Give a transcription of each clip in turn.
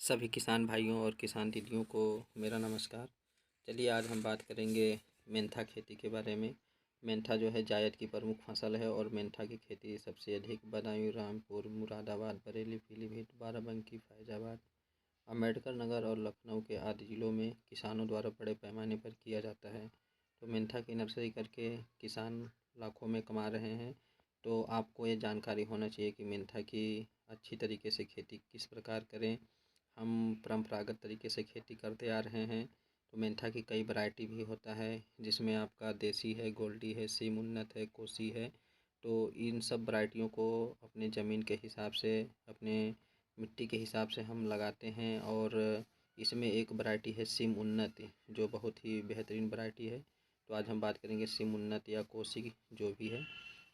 सभी किसान भाइयों और किसान दीदियों को मेरा नमस्कार। चलिए आज हम बात करेंगे मेंथा खेती के बारे में। मेंथा जो है जायद की प्रमुख फसल है और मेंथा की खेती सबसे अधिक बदायूं, रामपुर, मुरादाबाद, बरेली, पीलीभीत, बाराबंकी, फैजाबाद, अम्बेडकर नगर और लखनऊ के आदि जिलों में किसानों द्वारा बड़े पैमाने पर किया जाता है। तो मेंथा की नर्सरी करके किसान लाखों में कमा रहे हैं। तो आपको ये जानकारी होना चाहिए कि मेंथा की अच्छी तरीके से खेती किस प्रकार करें। हम परंपरागत तरीके से खेती करते आ रहे हैं। तो मेंथा की कई वैरायटी भी होता है, जिसमें आपका देसी है, गोल्डी है, सीम उन्नत है, कोसी है। तो इन सब वैरायटियों को अपने ज़मीन के हिसाब से, अपने मिट्टी के हिसाब से हम लगाते हैं। और इसमें एक वैरायटी है सीम उन्नत, जो बहुत ही बेहतरीन वैरायटी है। तो आज हम बात करेंगे सीम उन्नत या कोसी जो भी है।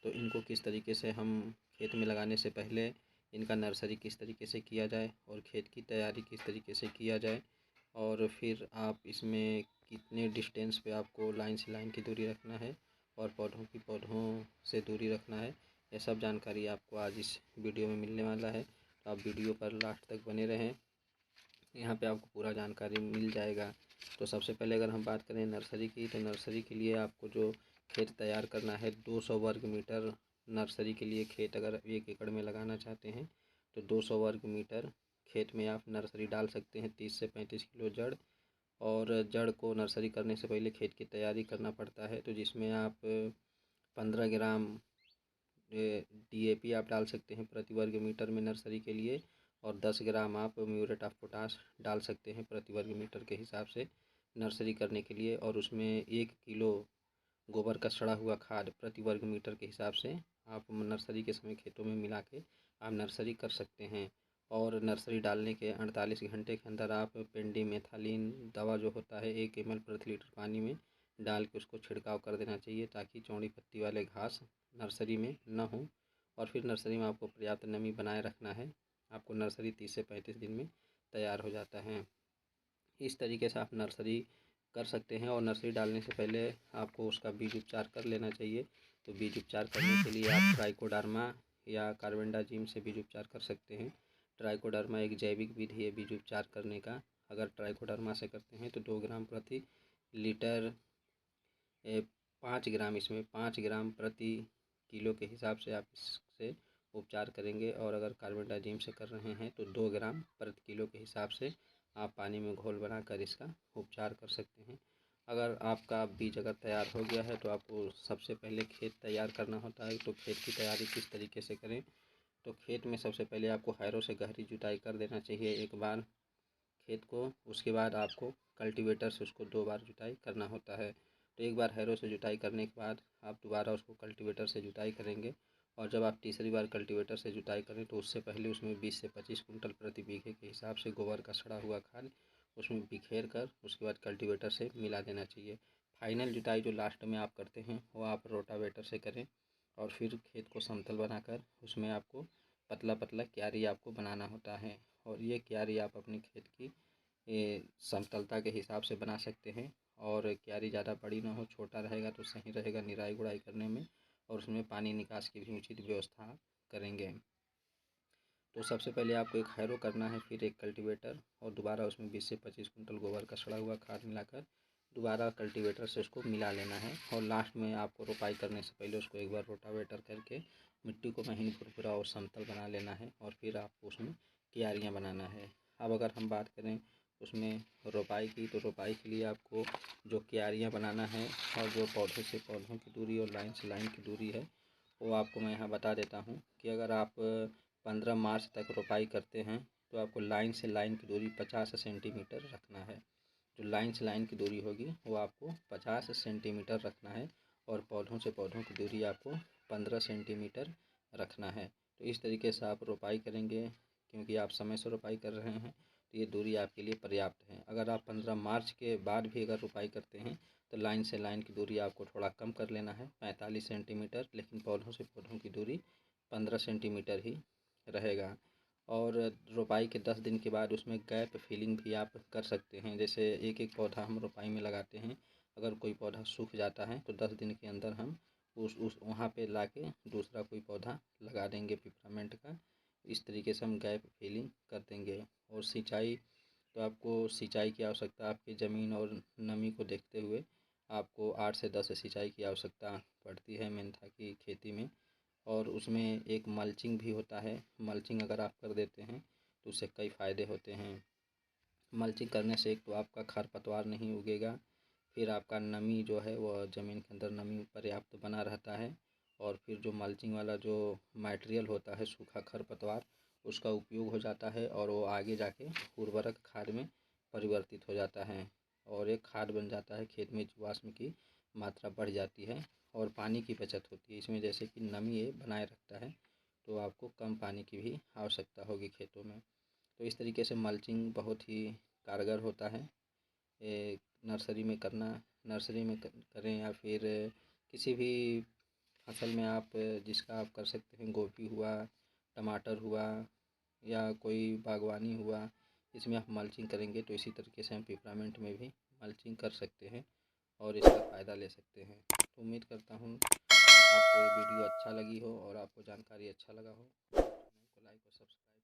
तो इनको किस तरीके से हम खेत में लगाने से पहले इनका नर्सरी किस तरीके से किया जाए और खेत की तैयारी किस तरीके से किया जाए, और फिर आप इसमें कितने डिस्टेंस पे आपको लाइन से लाइन की दूरी रखना है और पौधों की पौधों से दूरी रखना है। यह सब जानकारी आपको आज इस वीडियो में मिलने वाला है। तो आप वीडियो पर लास्ट तक बने रहें, यहाँ पे आपको पूरा जानकारी मिल जाएगा। तो सबसे पहले अगर हम बात करें नर्सरी की, तो नर्सरी के लिए आपको जो खेत तैयार करना है, 200 वर्ग मीटर नर्सरी के लिए खेत अगर 1 एकड़ में लगाना चाहते हैं तो 200 वर्ग मीटर खेत में आप नर्सरी डाल सकते हैं। 30 से 35 किलो जड़, और जड़ को नर्सरी करने से पहले खेत की तैयारी करना पड़ता है। तो जिसमें आप 15 ग्राम DAP आप डाल सकते हैं प्रति वर्ग मीटर में नर्सरी के लिए, और 10 ग्राम आप म्यूरेट ऑफ पोटाश डाल सकते हैं प्रति वर्ग मीटर के हिसाब से नर्सरी करने के लिए। और उसमें 1 किलो गोबर का सड़ा हुआ खाद प्रति वर्ग मीटर के हिसाब से आप नर्सरी के समय खेतों में मिला के आप नर्सरी कर सकते हैं। और नर्सरी डालने के 48 घंटे के अंदर आप पेंडिमेथालिन दवा जो होता है 1 ml प्रति लीटर पानी में डाल के उसको छिड़काव कर देना चाहिए, ताकि चौड़ी पत्ती वाले घास नर्सरी में न हो। और फिर नर्सरी में आपको पर्याप्त नमी बनाए रखना है। आपको नर्सरी 30 से 35 दिन में तैयार हो जाता है। इस तरीके से आप नर्सरी कर सकते हैं। और नर्सरी डालने से पहले आपको उसका बीज उपचार कर लेना चाहिए। तो बीज उपचार करने के लिए आप ट्राइकोडर्मा या कार्बेंडाजिम से बीज उपचार कर सकते हैं। ट्राइकोडर्मा एक जैविक विधि है बीज उपचार करने का। अगर ट्राइकोडर्मा से करते हैं तो 2 ग्राम प्रति लीटर 5 ग्राम, इसमें 5 ग्राम प्रति किलो के हिसाब से आप इससे उपचार करेंगे। और अगर कार्बेंडाजिम से कर रहे हैं तो 2 ग्राम प्रति किलो के हिसाब से आप पानी में घोल बनाकर इसका उपचार कर सकते हैं। अगर आपका बीज अगर तैयार हो गया है तो आपको सबसे पहले खेत तैयार करना होता है। तो खेत की तैयारी किस तरीके से करें, तो खेत में सबसे पहले आपको हैरों से गहरी जुताई कर देना चाहिए एक बार खेत को। उसके बाद आपको कल्टीवेटर से उसको 2 बार जुताई करना होता है। तो एक बार हैरों से जुताई करने के बाद आप दोबारा उसको कल्टीवेटर से जुताई करेंगे। और जब आप तीसरी बार कल्टीवेटर से जुताई करें तो उससे पहले उसमें 20 से 25 कुंटल प्रति बीघे के हिसाब से गोबर का सड़ा हुआ खाद उसमें बिखेर कर उसके बाद कल्टीवेटर से मिला देना चाहिए। फाइनल जुताई जो लास्ट में आप करते हैं वो आप रोटावेटर से करें। और फिर खेत को समतल बनाकर उसमें आपको पतला पतला क्यारी आपको बनाना होता है। और ये क्यारी आप अपनी खेत की समतलता के हिसाब से बना सकते हैं। और क्यारी ज़्यादा बड़ी ना हो, छोटा रहेगा तो सही रहेगा निराई गुड़ाई करने में। और उसमें पानी निकास की भी उचित व्यवस्था करेंगे। तो सबसे पहले आपको एक हैरो करना है, फिर एक कल्टीवेटर, और दोबारा उसमें 20 से 25 कुंटल गोबर का सड़ा हुआ खाद मिलाकर दोबारा कल्टीवेटर से उसको मिला लेना है। और लास्ट में आपको रोपाई करने से पहले उसको एक बार रोटावेटर करके मिट्टी को महीन फुरफुरा और समतल बना लेना है। और फिर आपको उसमें क्यारियाँ बनाना है। अब अगर हम बात करें उसमें रोपाई की, तो रोपाई के लिए आपको जो क्यारियाँ बनाना है और जो पौधे से पौधों की दूरी और लाइन से लाइन की दूरी है वो आपको मैं यहाँ बता देता हूँ। कि अगर आप 15 मार्च तक रोपाई करते हैं तो आपको लाइन से लाइन की दूरी 50 सेंटीमीटर रखना है। जो लाइन से लाइन की दूरी होगी वो आपको 50 सेंटीमीटर रखना है। और पौधों से पौधों की दूरी आपको 15 सेंटीमीटर रखना है। तो इस तरीके से आप रोपाई करेंगे, क्योंकि आप समय से रोपाई कर रहे हैं तो ये दूरी आपके लिए पर्याप्त है। अगर आप 15 मार्च के बाद भी अगर रोपाई करते हैं तो लाइन से लाइन की दूरी आपको थोड़ा कम कर लेना है, 45 सेंटीमीटर, लेकिन पौधों से पौधों की दूरी 15 सेंटीमीटर ही रहेगा। और रोपाई के 10 दिन के बाद उसमें गैप फिलिंग भी आप कर सकते हैं। जैसे एक एक पौधा हम रोपाई में लगाते हैं, अगर कोई पौधा सूख जाता है तो 10 दिन के अंदर हम उस वहाँ पे लाके दूसरा कोई पौधा लगा देंगे पिपरामेंट का। इस तरीके से हम गैप फिलिंग कर देंगे। और सिंचाई, तो आपको सिंचाई की आवश्यकता आपकी ज़मीन और नमी को देखते हुए आपको 8 से 10 सिंचाई की आवश्यकता पड़ती है मेंथा की खेती में। और उसमें एक मल्चिंग भी होता है। मल्चिंग अगर आप कर देते हैं तो उससे कई फ़ायदे होते हैं। मल्चिंग करने से एक तो आपका खरपतवार नहीं उगेगा, फिर आपका नमी जो है वह ज़मीन के अंदर नमी पर्याप्त बना रहता है, और फिर जो मल्चिंग वाला जो मटेरियल होता है सूखा खरपतवार, उसका उपयोग हो जाता है और वो आगे जाके उर्वरक खाद में परिवर्तित हो जाता है और एक खाद बन जाता है। खेत में जीवाश्म की मात्रा बढ़ जाती है और पानी की बचत होती है इसमें, जैसे कि नमी ये बनाए रखता है, तो आपको कम पानी की भी आवश्यकता होगी खेतों में। तो इस तरीके से मल्चिंग बहुत ही कारगर होता है। नर्सरी में करना, नर्सरी में करें या फिर किसी भी फसल में आप जिसका आप कर सकते हैं, गोभी हुआ, टमाटर हुआ या कोई बागवानी हुआ, इसमें आप मल्चिंग करेंगे तो इसी तरीके से हम पिपरामेंट में भी मल्चिंग कर सकते हैं और इसका फ़ायदा ले सकते हैं। तो उम्मीद करता हूँ आपको ये वीडियो अच्छा लगी हो और आपको जानकारी अच्छा लगा हो। चैनल को लाइक और सब्सक्राइब